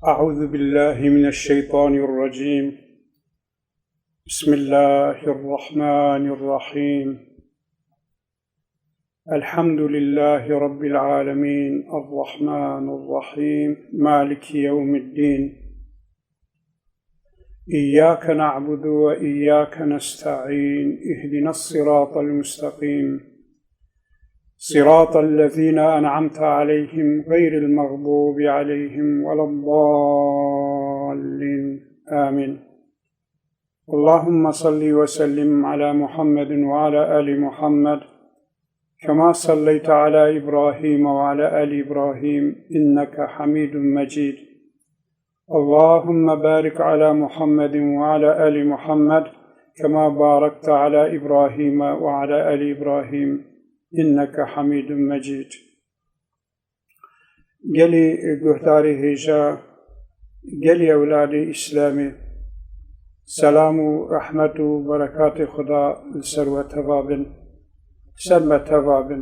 أعوذ بالله من الشيطان الرجيم. بسم الله الرحمن الرحيم. الحمد لله رب العالمين الرحمن الرحيم مالك يوم الدين. إياك نعبد وإياك نستعين. اهدنا الصراط المستقيم صراط الذين أنعمت عليهم غير المغضوب عليهم ولا الضالين آمين. اللهم صل وسلم على محمد وعلى آل محمد كما صليت على إبراهيم وعلى آل إبراهيم إنك حميد مجيد. اللهم بارك على محمد وعلى آل محمد كما باركت على إبراهيم وعلى آل إبراهيم إنك حميد مجيد. قلي قهداري هجا قلي أولادي إسلامي سلام رحمة بركات خدا السروة تبابن سلمة تبابن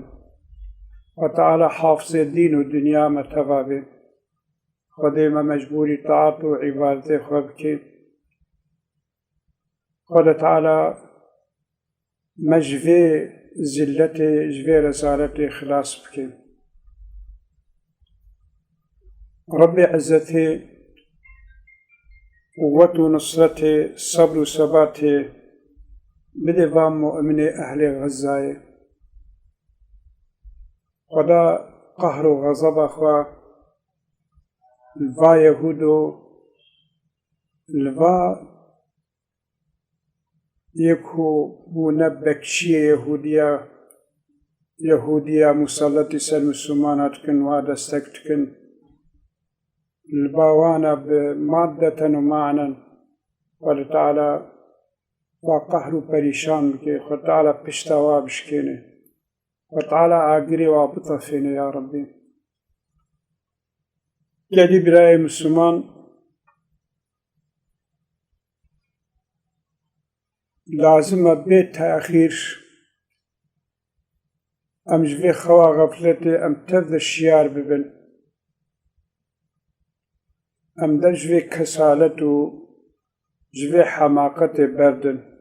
وتعالى حافظ الدين والدنيا متبابن خديما مجبوري طاعت وعبادة خبكي خدا تعالى مجفي زلتي جفي رسالتي خلاص بكي. ربي عزتي قوة نصرتي صبر وثباتي بدفام مؤمني أهل غزة خدا قهر وغضب أخوة الفا يهودو الفا يكو بونبكشي يهودية مسلطي سلمسومانات كن وادستكتكن الباوانا بمادة ومعنى ولتعالى وقهر بريشان بكي وتعالى بشتوا بشكيني وتعالى عاقري وابطفيني يا ربي. يدي براي مسلمان لازم بيت تأخير أم جفي خوا غفلتي أم تذ الشيار ببن أم دجفي كسالته جفي حماقة بردن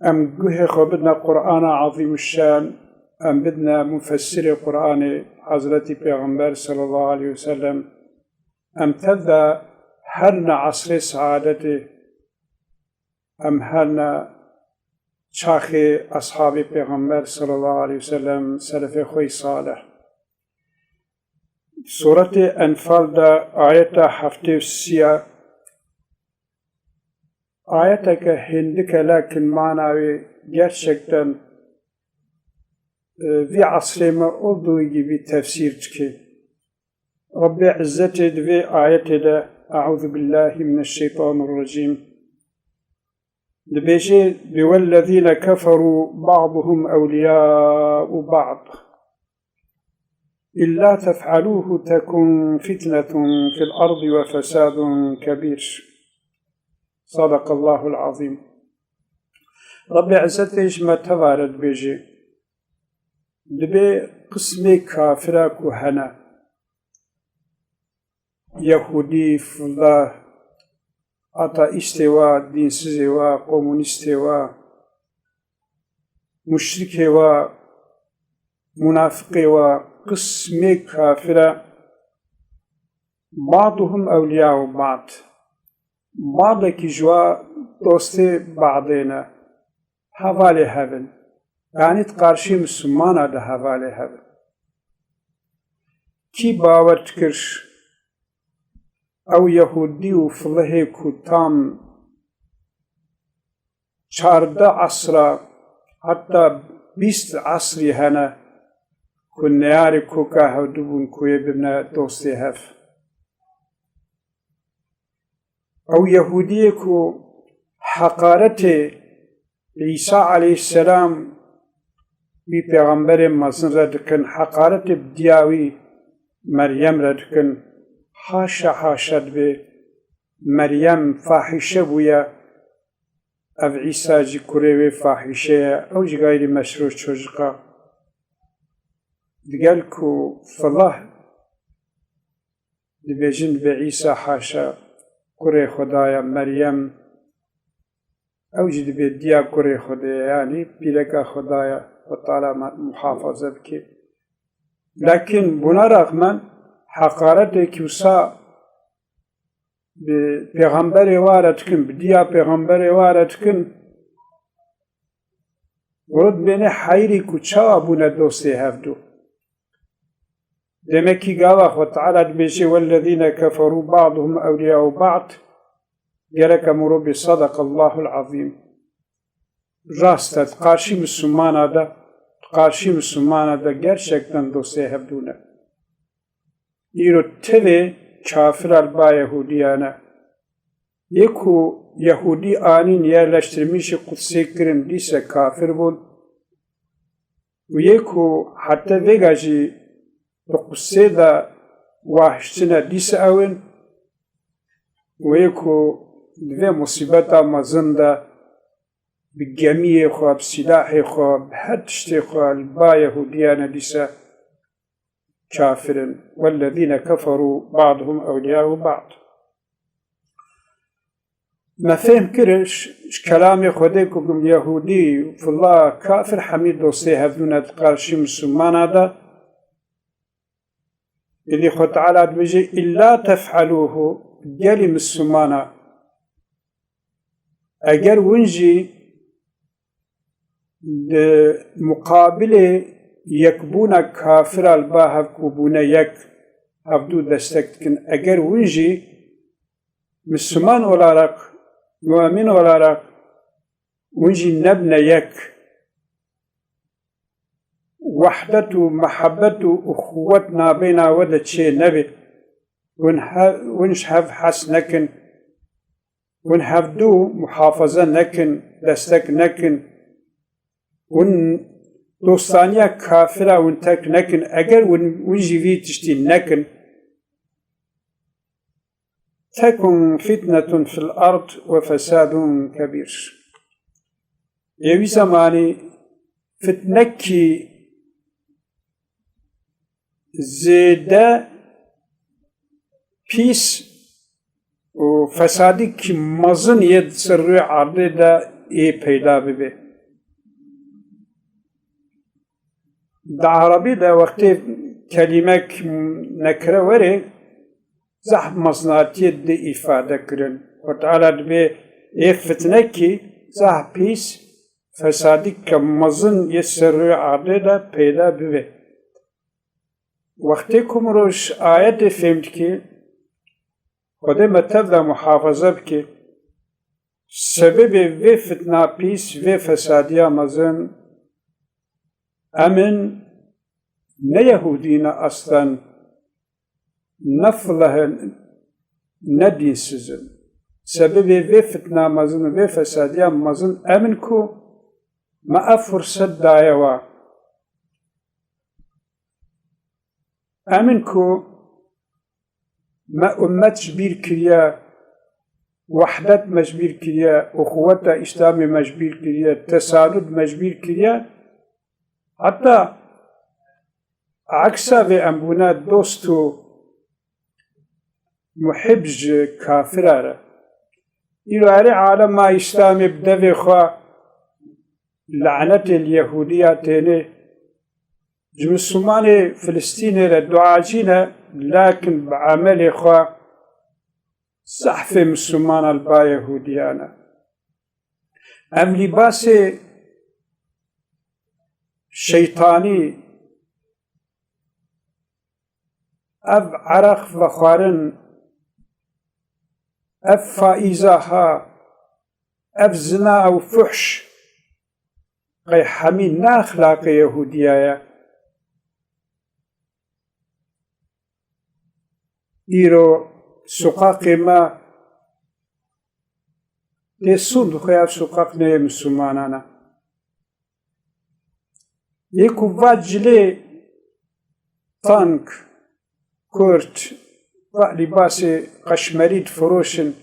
أم قهي خبدنا قرآن عظيم الشان أم بدنا مفسر قرآن حضرتي پیغمبر صلى الله عليه وسلم أم تذ هرنا عصر سعادتي أم هرنا شاخي أصحاب پیغمبر صلى الله عليه وسلم سلف خوي صالح. سورة أنفال دا آية حفتي السيا آياتك هندك لكن معناوي gerçekten في عصر ما أرضو يجي تفسير تكي. ربي عزتي في آية دا أعوذ بالله من الشيطان الرجيم دبيجي والذين كفروا بعضهم أولياء بعض إلا تفعلوه تكن فتنة في الأرض وفساد كبير. صدق الله العظيم. ربي عزتيش ما تفارد بيجي دبي قسمي كافرك وهنا يهودي فلا أتا استواء دين سزوا قومونستوا مشركوا منافقوا قسمي كافرة بعضهم أولياء بعض بعض كجوا دوستي بعضنا حوالي هبن يعني تقارشي مسلمان ده حوالي هبن كي باور تكرش أو يهودي وفله كتام 14 عصر حتى 20 عصري هنا كنا ياري كوكا هودبون كوي ببنا دوستي هف أو يهودي كو حقارته عيسى عليه السلام بيغمبر مزن ردكن حقارته بدياوي مريم ردكن حاشا حاشد به مريم فاحشة بويا أف عيسى جي كوريوي فاحشة أو جي غير مشروع شوجقا دقالكو فالله دبیجن به عیسی حاشا کوڕی خدایە مەریەم ئەو جی دەبێت دیا کوڕی خدایە یعنی پیرەکە خدایە وتعالى محافظة بكي لكن بنا رغما حقارتك وسا بپیغمبر واردكن بديا پیغمبر واردكن ورد بين حيري كوچا بنا دوستي هفدو دمكي قاوة وتعالى بيشي والذين كفروا بعضهم أولياء بعض جرك مرب صدق الله العظيم راستت قارشي مسلمانه ده قارشي مسلمانه ده gerçekten dostu hebdune. İro teve kafir alba Yahudiyana. Yeku Yahudi anin yerleştirmişi kutsi kirin dise kafir bol. Yeku hatta vegaji kutsi da vahştine dise avin. Yeku dve musibeta mazında بجميع خواب سلاح خواب بحدشت خواب با يهوديان لسا كافر والذين كفروا بعضهم أولياء بعض ما فهم كرش كلامي خديكم يهودي في الله كافر حميد دوستي هذونا تقارشي مسلمان هذا اللي خد تعالى بيجي إلا تفعلوه جالي مسلمانا أجر ونجي مقابله يكبونا كافر الباهب كوبونا يك هفدو دستكتكن اگر ونجي مسلمان olarak مؤمن olarak ونجي نبنا يك وحدته محبته أخوتنا بينا ودا شيء نبي ونش هف حس نكن ونهفدو محافظة نكن دستك نكن ون دوستانيا كافرة ونتك نكن اگر ونجيوي تشتي نكن تكن فتنة في الأرض وفساد كبير يوي زماني فتنكي زيادة بيس وفسادك مزن يد سر عرض دا پیدا ببه دا عربي دا وقت كلمة نكره وري زحف مصنعاتي دا إفادة كرن وتعالى دبي فتنكي زحف بيس فسادك كمزن يسر عرض دا پیدا ببه وقتی کمروش آیت فهمت که خدا مطلب دا محافظه بکی سبب و فتنه پیس و فسادیا مزن امن نه یهودین اصلا نفله نه دین سزن سبب و فتنه مزن و فسادیا مزن امن کو ما فرصت دایوا امن کو ما امت جبیر کریا وحدت مجبیر کریا اخوت اسلام مجبیر کریا تساند مجبیر کریا حتی عکس و امبونا دوستو محبج کافراره ایرو عالم ما اسلام بدوی خواه لعنت اليهودية مسلمان فلسطين الدعاجين لكن بعمل خوا صحف مسلمان البا يهوديانا ام لباس شيطاني اف عرق وخارن اف فائزها اف زنا او فحش غي حمين نا اخلاق يهودية ایرو سقاق ما لسون خیاب سقاق نه مسلمانانا یکو واجله تانک کرد و لباس قشمرید فروشن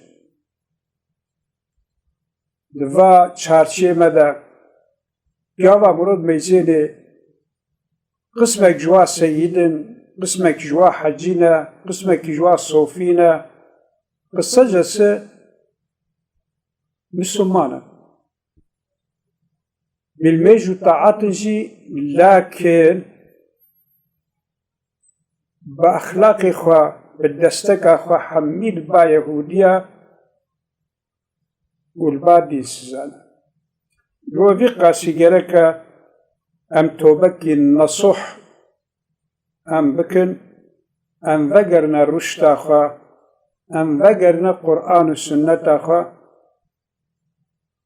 دوا چارچه مده بیاوا مرود میزینه قسمک جوا سیدن قسمك جوا حجينا قسمك جوا صوفينا قصة جسة مسلمانة بالميجو طاعتنجي لكن بأخلاق إخوة بالدستك أخوة حميد با يهودية والبادي سزانة لو فيقا سيجرك أم توبكي النصح أم بكن أم ذكرنا الرشد أخوة أم ذكرنا قرآن السنة أخوة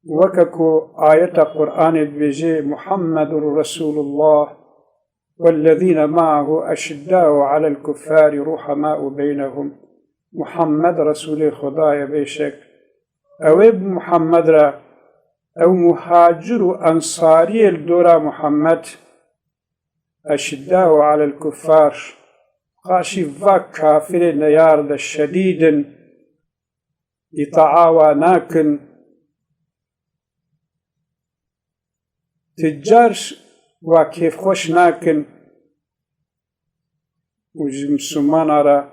وككو آية قرآن بيجي محمد رسول الله والذين معه أشداء على الكفار رحماء بينهم محمد رسول خدايا بيشك أو ابن محمد را أو مهاجر أنصاري الدورة محمد أشداء على الكفار قاشي فاك كافر نيارد الشديد يطعاوى ناكن تجارش وكيف خوش ناكن ومسلمان على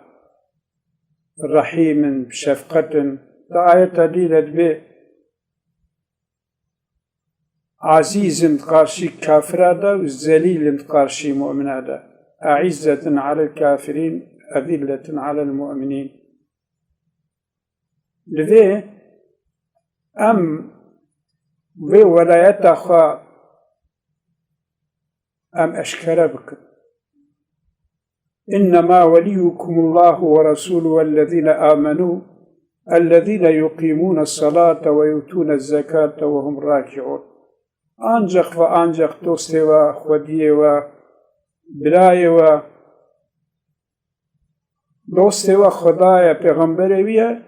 رحيم بشفقة آية ديلة بي عزيز انتقارشي كافر هذا وذليل انتقارشي مؤمن هذا أعزة على الكافرين أذلة على المؤمنين لذي أم في ولايات أخوة أم أشكر بك إنما وليكم الله ورسوله والذين آمنوا الذين يقيمون الصلاة ويؤتون الزكاة وهم راكعون أنجخ وأنجخ دوستي خودي وبلاي دوستي خدايا پیغمبر ويا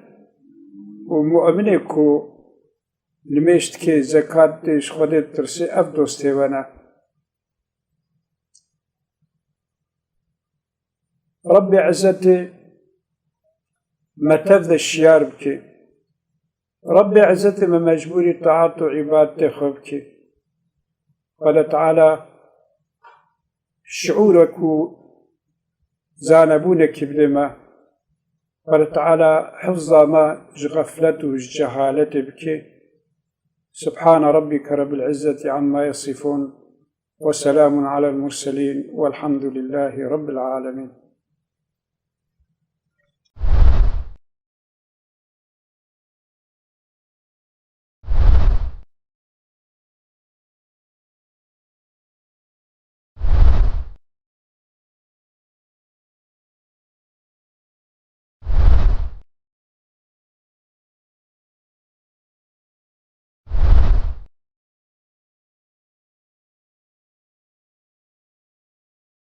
ومؤمنكو لمشت كي زكاة ديش خودت ترسي أف دوستي وانا ربي عزتي متفذ الشيار بكي ربي عزتي ما مجبوري طاعت عبادتي خبكي قال تعالى شعورك زانبونك بلما قال تعالى حفظ ما غفلته وجهالته بكي سبحان ربك رب العزة عما يصفون وسلام على المرسلين والحمد لله رب العالمين.